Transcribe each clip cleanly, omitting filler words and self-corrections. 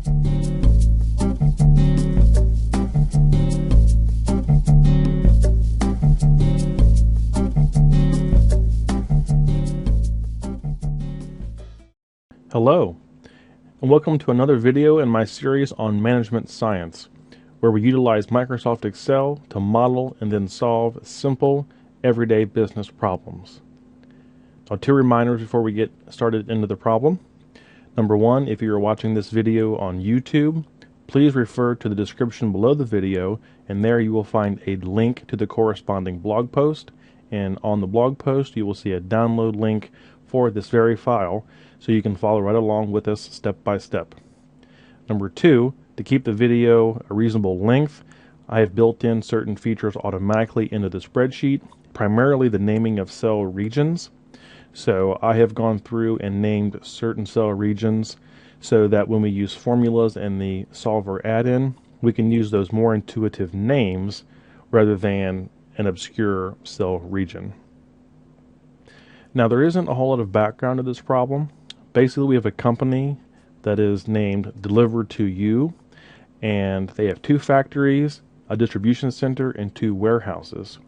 Hello, and welcome to another video in my series on management science, where we utilize Microsoft Excel to model and then solve simple, everyday business problems. Now, two reminders before we get started into the problem. Number one, if you are watching this video on YouTube, please refer to the description below the video, and there you will find a link to the corresponding blog post, and on the blog post you will see a download link for this very file, so you can follow right along with us step by step. Number two, to keep the video a reasonable length, I have built in certain features automatically into the spreadsheet, primarily the naming of cell regions. So I have gone through and named certain cell regions so that when we use formulas and the solver add-in, we can use those more intuitive names rather than an obscure cell region. Now, there isn't a whole lot of background to this problem. Basically, we have a company that is named Deliver2You, and they have two factories, a distribution center, and two warehouses.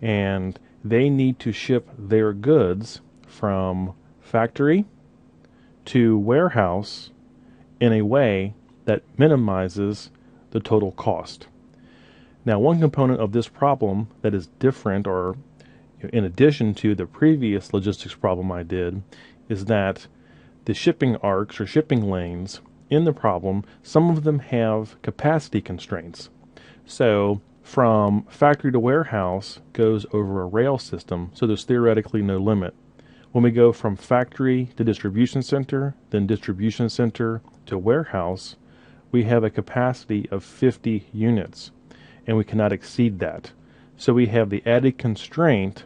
And they need to ship their goods from factory to warehouse in a way that minimizes the total cost. Now, one component of this problem that is different, or in addition to the previous logistics problem I did, is that the shipping arcs or shipping lanes in the problem, some of them have capacity constraints. So from factory to warehouse goes over a rail system, so there's theoretically no limit. When we go from factory to distribution center, then distribution center to warehouse, we have a capacity of 50 units, and we cannot exceed that. So we have the added constraint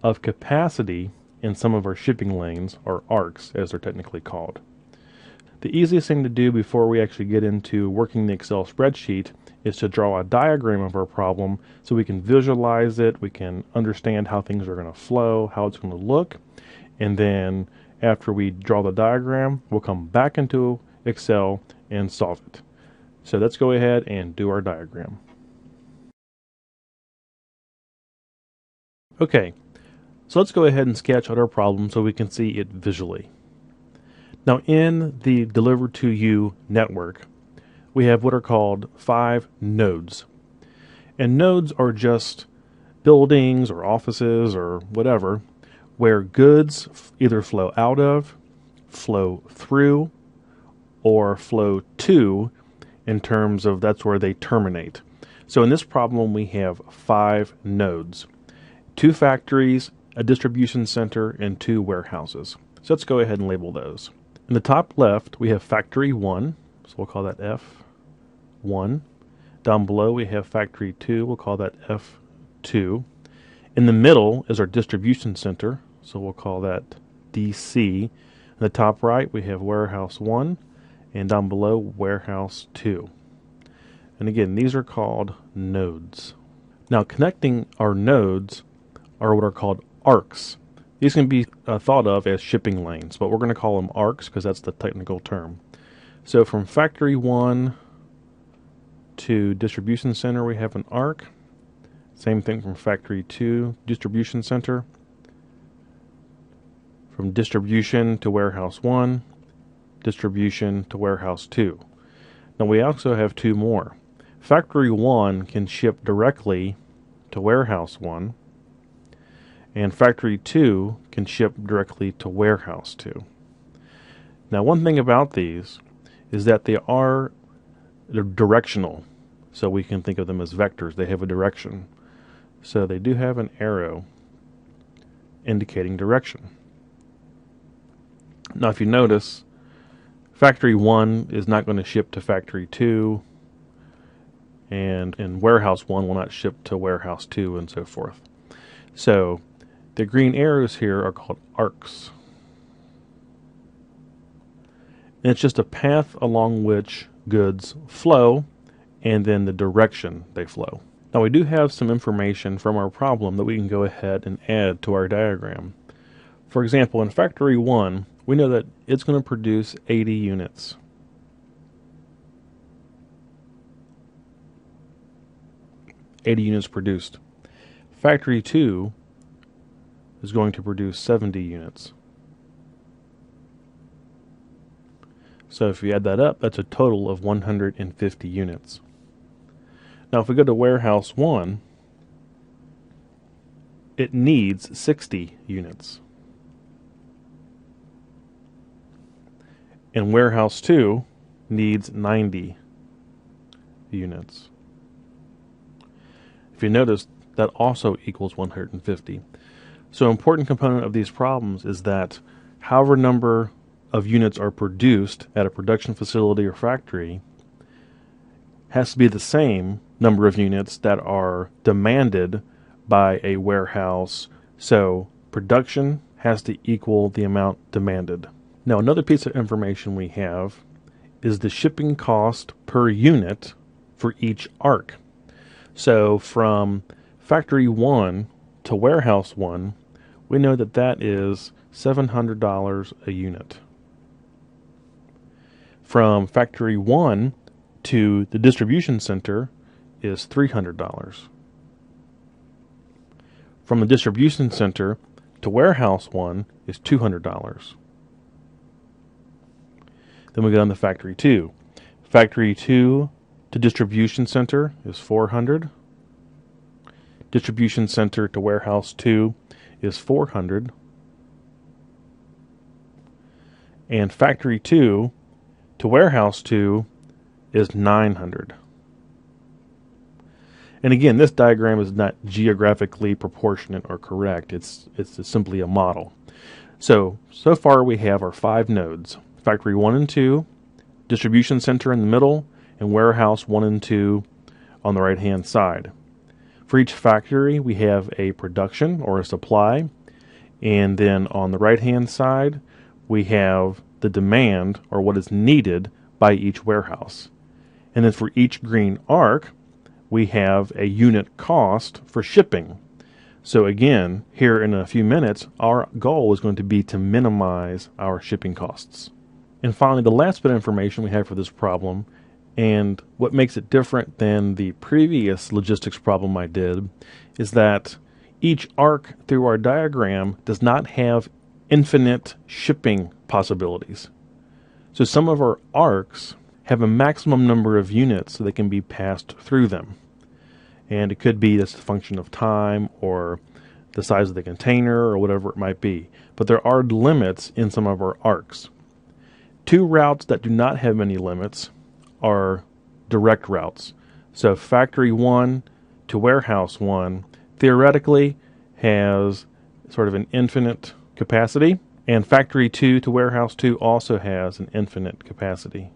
of capacity in some of our shipping lanes, or arcs as they're technically called. The easiest thing to do before we actually get into working the Excel spreadsheet is to draw a diagram of our problem so we can visualize it, we can understand how things are going to flow, how it's going to look, and then after we draw the diagram, we'll come back into Excel and solve it. So let's go ahead and do our diagram. Okay. So let's go ahead and sketch out our problem so we can see it visually. Now, in the Deliver2You network, we have what are called 5 nodes. And nodes are just buildings or offices or whatever where goods either flow out of, flow through, or flow to, in terms of that's where they terminate. So in this problem, we have 5 nodes, 2 factories, a distribution center, and 2 warehouses. So let's go ahead and label those. In the top left, we have factory 1, so we'll call that F1. Down below, we have factory 2, we'll call that F2. In the middle is our distribution center, so we'll call that DC. In the top right, we have warehouse 1, and down below, warehouse 2. And again, these are called nodes. Now, connecting our nodes are what are called arcs. These can be thought of as shipping lanes, but we're going to call them arcs because that's the technical term. So from factory 1 to distribution center, we have an arc. Same thing from factory 2, distribution center. From distribution to warehouse 1, distribution to warehouse 2. Now we also have 2 more. Factory 1 can ship directly to warehouse 1, and factory 2 can ship directly to warehouse 2. Now, one thing about these is that they're directional, so we can think of them as vectors. They have a direction. So they do have an arrow indicating direction. Now, if you notice, factory 1 is not going to ship to factory 2, and warehouse 1 will not ship to warehouse 2, and so forth. So the green arrows here are called arcs. And it's just a path along which goods flow and then the direction they flow. Now we do have some information from our problem that we can go ahead and add to our diagram. For example, in factory 1, we know that it's going to produce 80 units. 80 units produced. Factory 2 is going to produce 70 units. So if you add that up, that's a total of 150 units. Now if we go to warehouse 1, it needs 60 units. And warehouse 2 needs 90 units. If you notice, that also equals 150. So an important component of these problems is that however number of units are produced at a production facility or factory has to be the same number of units that are demanded by a warehouse. So production has to equal the amount demanded. Now another piece of information we have is the shipping cost per unit for each arc. So from factory 1 to warehouse 1, we know that that is $700 a unit. From factory 1 to the distribution center is $300. From the distribution center to warehouse 1 is $200. Then we go down to factory 2. Factory 2 to distribution center is $400. Distribution center to warehouse 2 is $400. And factory 2 to warehouse 2 is $900. And again, this diagram is not geographically proportionate or correct. It's simply a model. So far we have our 5 nodes. Factory 1 and 2, distribution center in the middle, and warehouse 1 and 2 on the right-hand side. For each factory, we have a production or a supply, and then on the right-hand side, we have the demand or what is needed by each warehouse. And then for each green arc, we have a unit cost for shipping. So again, here in a few minutes, our goal is going to be to minimize our shipping costs. And finally, the last bit of information we have for this problem, and what makes it different than the previous logistics problem I did, is that each arc through our diagram does not have infinite shipping possibilities. So some of our arcs have a maximum number of units that can be passed through them. And it could be that's a function of time or the size of the container or whatever it might be. But there are limits in some of our arcs. 2 routes that do not have any limits are direct routes. So factory 1 to warehouse 1 theoretically has sort of an infinite capacity, and factory 2 to warehouse 2 also has an infinite capacity.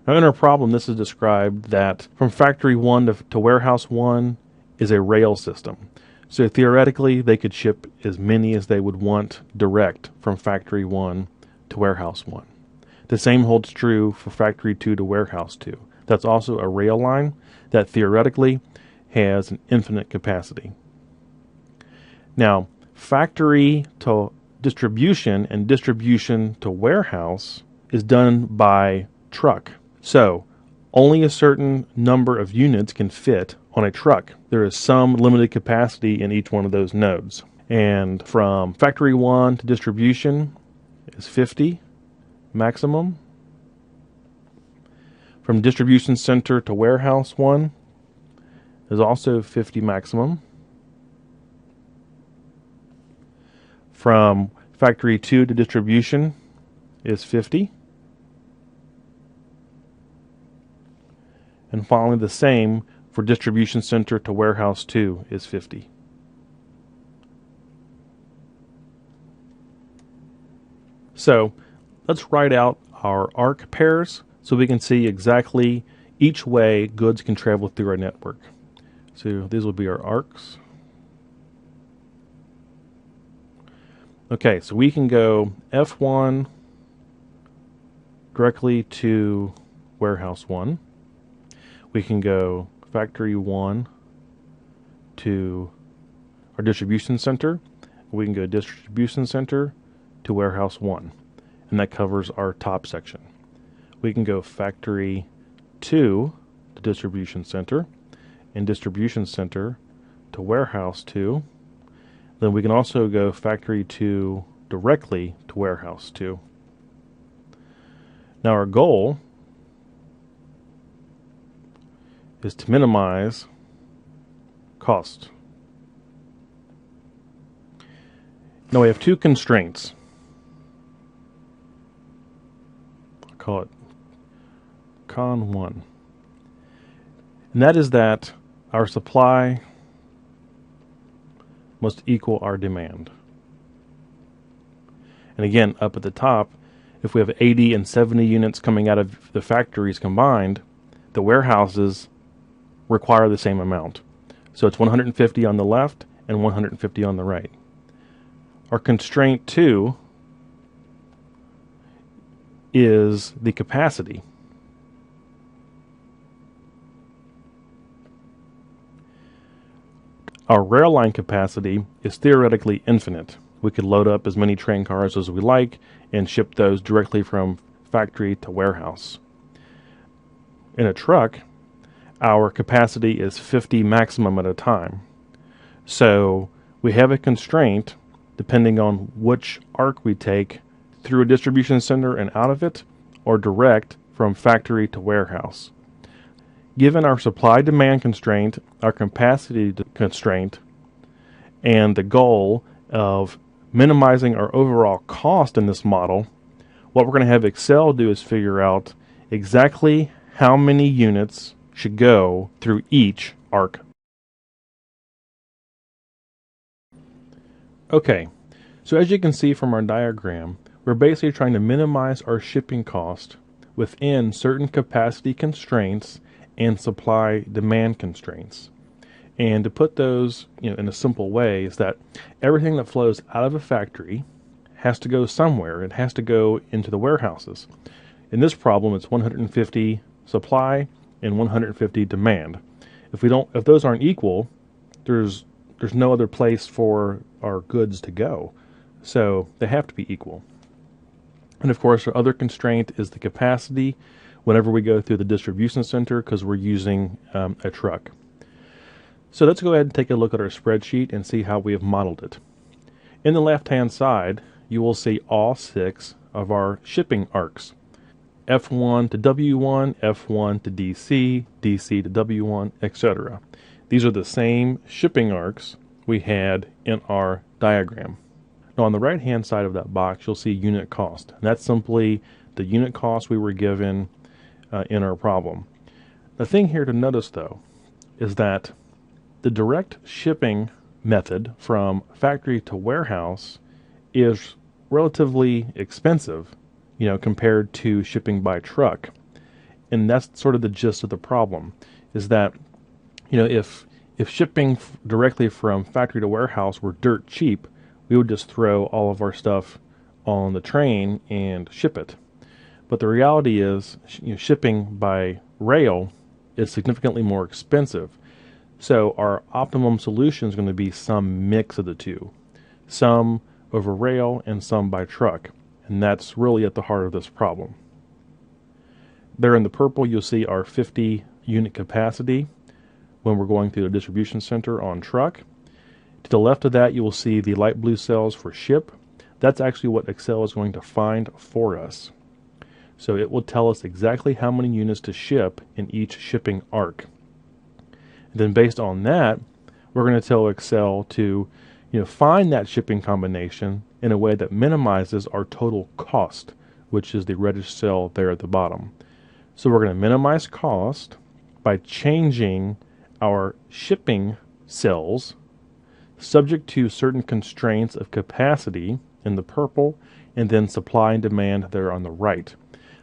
Now in our problem, this is described that from factory 1 to warehouse 1 is a rail system. So theoretically, they could ship as many as they would want direct from factory 1 to warehouse 1. The same holds true for factory 2 to warehouse 2. That's also a rail line that theoretically has an infinite capacity. Now, factory to distribution and distribution to warehouse is done by truck. So, only a certain number of units can fit on a truck. There is some limited capacity in each one of those nodes. And from factory 1 to distribution is 50 maximum. From distribution center to warehouse 1 is also 50 maximum. From factory 2 to distribution is 50. And finally the same for distribution center to warehouse 2 is 50. So let's write out our arc pairs so we can see exactly each way goods can travel through our network. So these will be our arcs. Okay, so we can go F1 directly to warehouse 1. We can go factory 1 to our distribution center. We can go distribution center to warehouse 1. And that covers our top section. We can go factory 2 to distribution center. and distribution center to warehouse to. Then we can also go factory to directly to warehouse to. Now our goal is to minimize cost. Now we have two constraints. I'll call it con 1. And that is that our supply must equal our demand. And again, up at the top, if we have 80 and 70 units coming out of the factories combined, the warehouses require the same amount. So it's 150 on the left and 150 on the right. Our constraint 2 is the capacity. Our rail line capacity is theoretically infinite. We could load up as many train cars as we like and ship those directly from factory to warehouse. In a truck, our capacity is 50 maximum at a time. So we have a constraint depending on which arc we take through a distribution center and out of it, or direct from factory to warehouse. Given our supply-demand constraint, our capacity constraint, and the goal of minimizing our overall cost in this model, what we're going to have Excel do is figure out exactly how many units should go through each arc. Okay, so as you can see from our diagram, we're basically trying to minimize our shipping cost within certain capacity constraints and supply-demand constraints. And to put those in a simple way is that everything that flows out of a factory has to go somewhere. It has to go into the warehouses. In this problem, it's 150 supply and 150 demand. If those aren't equal, there's no other place for our goods to go. So they have to be equal. And of course, our other constraint is the capacity whenever we go through the distribution center, because we're using a truck. So let's go ahead and take a look at our spreadsheet and see how we have modeled it. In the left-hand side, you will see all 6 of our shipping arcs. F1 to W1, F1 to DC, DC to W1, etc. These are the same shipping arcs we had in our diagram. Now on the right-hand side of that box, you'll see unit cost. And that's simply the unit cost we were given in our problem. The thing here to notice, though, is that the direct shipping method from factory to warehouse is relatively expensive, compared to shipping by truck. And that's sort of the gist of the problem, is that, if shipping directly from factory to warehouse were dirt cheap, we would just throw all of our stuff on the train and ship it. But the reality is, shipping by rail is significantly more expensive. So our optimum solution is going to be some mix of the two. Some over rail and some by truck. And that's really at the heart of this problem. There in the purple, you'll see our 50 unit capacity when we're going through the distribution center on truck. To the left of that, you will see the light blue cells for ship. That's actually what Excel is going to find for us. So it will tell us exactly how many units to ship in each shipping arc. And then based on that, we're going to tell Excel to find that shipping combination in a way that minimizes our total cost, which is the reddish cell there at the bottom. So we're going to minimize cost by changing our shipping cells subject to certain constraints of capacity in the purple, and then supply and demand there on the right.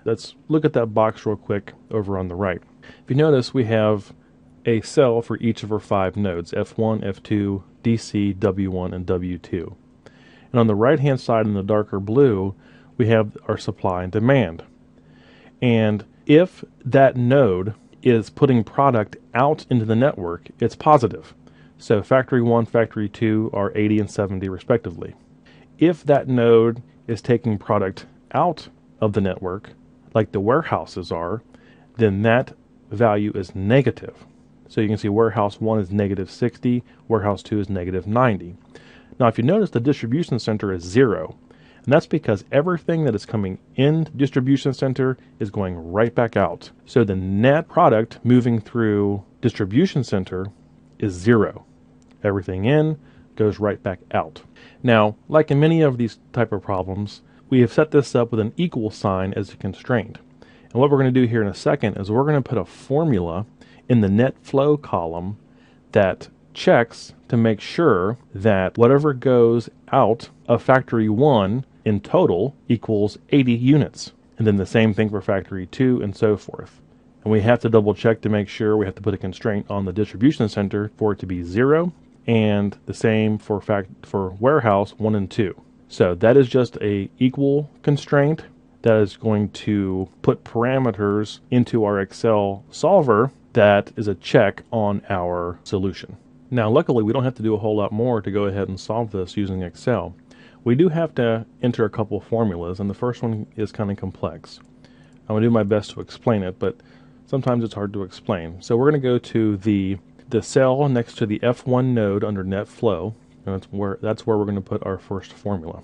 Let's look at that box real quick over on the right. If you notice, we have a cell for each of our 5 nodes, F1, F2, DC, W1, and W2. And on the right-hand side in the darker blue, we have our supply and demand. And if that node is putting product out into the network, it's positive. So factory 1, factory 2 are 80 and 70 respectively. If that node is taking product out of the network, like the warehouses are, then that value is negative. So you can see warehouse 1 is negative 60, warehouse 2 is negative 90. Now if you notice, the distribution center is 0. And that's because everything that is coming in the distribution center is going right back out. So the net product moving through distribution center is 0. Everything in goes right back out. Now, like in many of these type of problems, we have set this up with an equal sign as a constraint. And what we're going to do here in a second is we're going to put a formula in the net flow column that checks to make sure that whatever goes out of factory 1 in total equals 80 units. And then the same thing for factory 2 and so forth. And we have to double check to make sure we have to put a constraint on the distribution center for it to be 0, and the same for warehouse 1 and 2. So that is just a equal constraint that is going to put parameters into our Excel solver that is a check on our solution. Now luckily we don't have to do a whole lot more to go ahead and solve this using Excel. We do have to enter a couple of formulas, and the first one is kind of complex. I'm going to do my best to explain it, but sometimes it's hard to explain. So we're going to go to the cell next to the F1 node under net flow, and that's where we're going to put our first formula.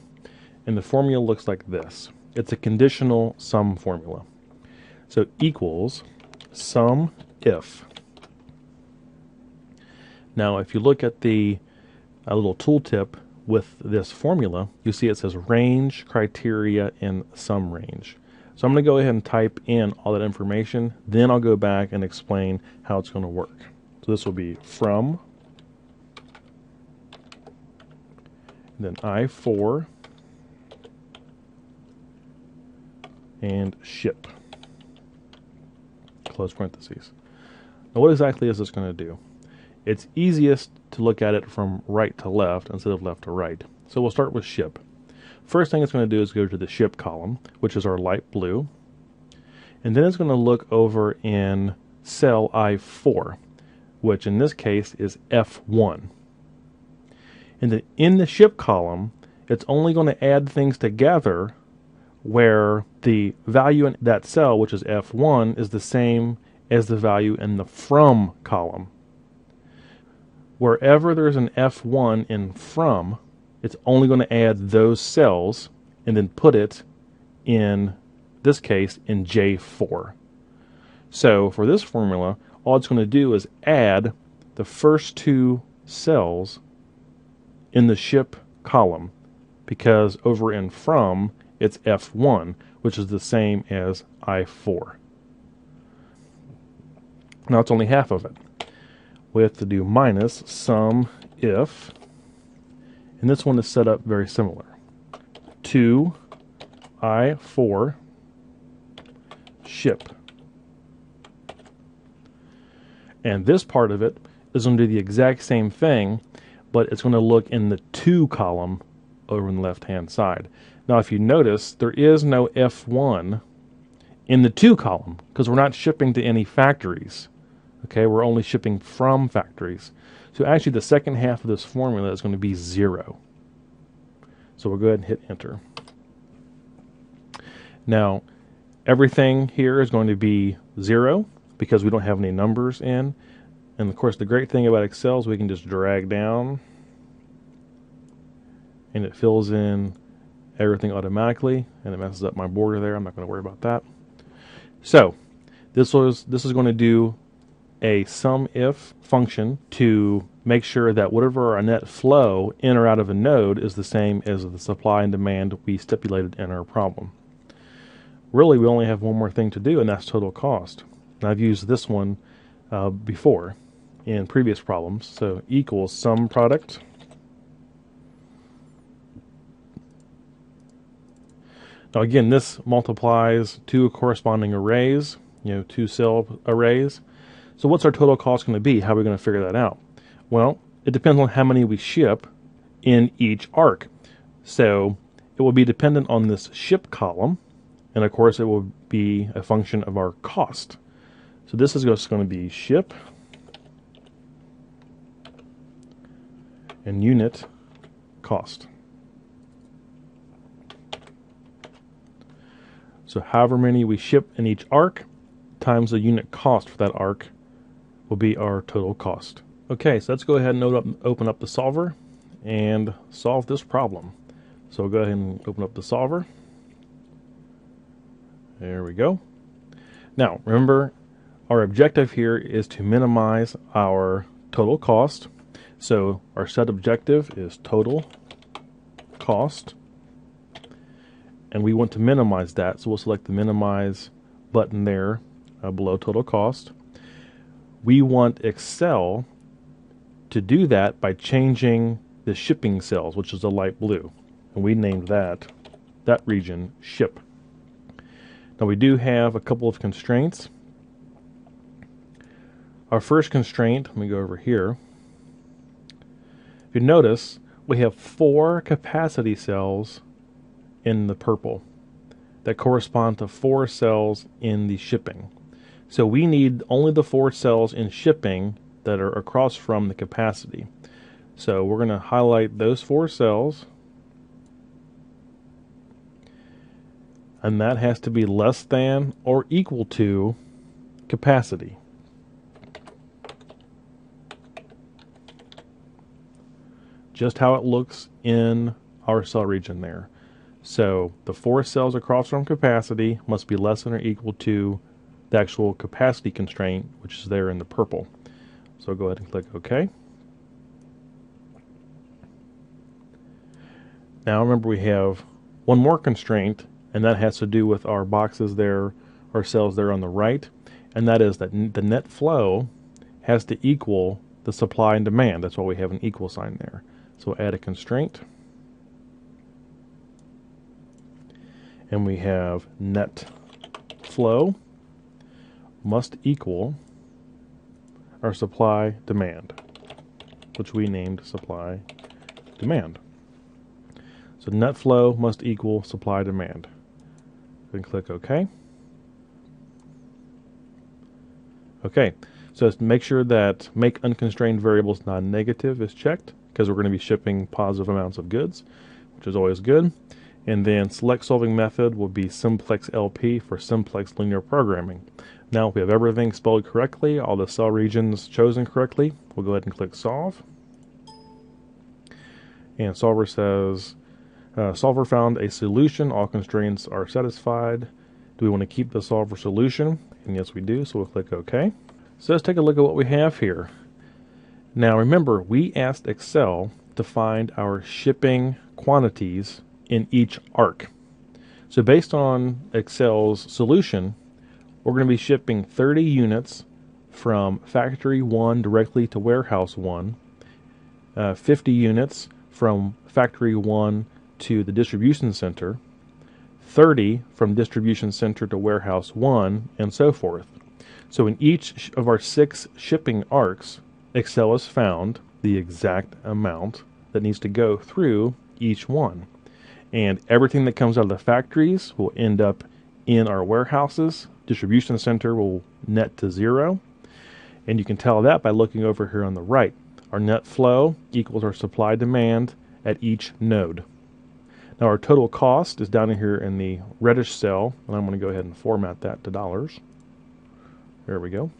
And the formula looks like this. It's a conditional sum formula. So equals sum if. Now if you look at the little tooltip with this formula, you see it says range, criteria, and sum range. So I'm going to go ahead and type in all that information, then I'll go back and explain how it's going to work. So this will be from, then I4, and ship, close parentheses. Now what exactly is this going to do? It's easiest to look at it from right to left instead of left to right. So we'll start with ship. First thing it's going to do is go to the ship column, which is our light blue. And then it's going to look over in cell I4, which in this case is F1. And then in the ship column, it's only going to add things together where the value in that cell, which is F1, is the same as the value in the from column. Wherever there's an F1 in from, it's only going to add those cells and then put it in this case in J4. So for this formula, all it's going to do is add the first 2 cells in the ship column, because over in from it's F1, which is the same as I4. Now it's only half of it. We have to do minus sum if, and this one is set up very similar. 2 I4 ship. And this part of it is going to do the exact same thing, but it's going to look in the to column over on the left hand side. Now if you notice, there is no F1 in the to column because we're not shipping to any factories. Okay, we're only shipping from factories. So actually the second half of this formula is going to be 0. So we'll go ahead and hit enter. Now everything here is going to be 0 because we don't have any numbers in. And of course the great thing about Excel is we can just drag down and it fills in everything automatically, and it messes up my border there. I'm not going to worry about that. So this is going to do a sum if function to make sure that whatever our net flow in or out of a node is the same as the supply and demand we stipulated in our problem. Really, we only have one more thing to do, and that's total cost. And I've used this one before in previous problems. So equals sum product Now again, this multiplies 2 corresponding arrays, 2 cell arrays. So what's our total cost going to be? How are we going to figure that out? Well, it depends on how many we ship in each arc. So it will be dependent on this ship column, and of course it will be a function of our cost. So this is just going to be ship and unit cost. So however many we ship in each arc times the unit cost for that arc will be our total cost. Okay, so let's go ahead and open up the solver and solve this problem. So we'll go ahead and open up the solver. There we go. Now, remember, our objective here is to minimize our total cost. So our set objective is total cost, and we want to minimize that. So we'll select the minimize button there below total cost. We want Excel to do that by changing the shipping cells, which is the light blue, and we named that region ship. Now we do have a couple of constraints. Our first constraint, let me go over here. If you notice, we have 4 capacity cells in the purple that correspond to 4 cells in the shipping. So we need only the 4 cells in shipping that are across from the capacity. So we're going to highlight those 4 cells, and that has to be less than or equal to capacity. Just how it looks in our cell region there. So the 4 cells across from capacity must be less than or equal to the actual capacity constraint, which is there in the purple. So go ahead and click OK. Now remember, we have one more constraint, and that has to do with our boxes there, our cells there on the right, and that is that the net flow has to equal the supply and demand. That's why we have an equal sign there. So we'll add a constraint, and we have net flow must equal our supply demand, which we named supply demand. So net flow must equal supply demand. Then click OK. Okay, so make sure that make unconstrained variables non-negative is checked, because we're going to be shipping positive amounts of goods, which is always good. And then select solving method will be simplex LP for simplex linear programming. Now if we have everything spelled correctly, all the cell regions chosen correctly, we'll go ahead and click solve. And solver says, solver found a solution, all constraints are satisfied. Do we want to keep the solver solution? And yes we do, so we'll click OK. So let's take a look at what we have here. Now remember, we asked Excel to find our shipping quantities in each arc. So based on Excel's solution, we're going to be shipping 30 units from factory 1 directly to warehouse 1, 50 units from factory 1 to the distribution center, 30 from distribution center to warehouse 1, and so forth. So in each of our 6 shipping arcs, Excel has found the exact amount that needs to go through each one. And everything that comes out of the factories will end up in our warehouses. Distribution center will net to 0. And you can tell that by looking over here on the right. Our net flow equals our supply demand at each node. Now our total cost is down here in the reddish cell, and I'm going to go ahead and format that to dollars. There we go.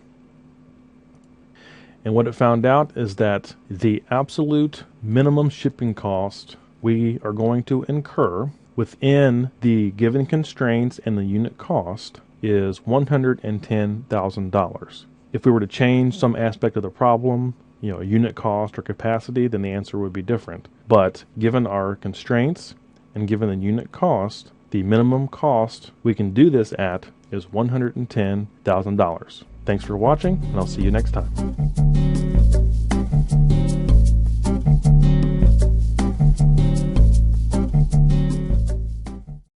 And what it found out is that the absolute minimum shipping cost we are going to incur within the given constraints and the unit cost is $110,000. If we were to change some aspect of the problem, unit cost or capacity, then the answer would be different. But given our constraints and given the unit cost, the minimum cost we can do this at is $110,000. Thanks for watching, and I'll see you next time.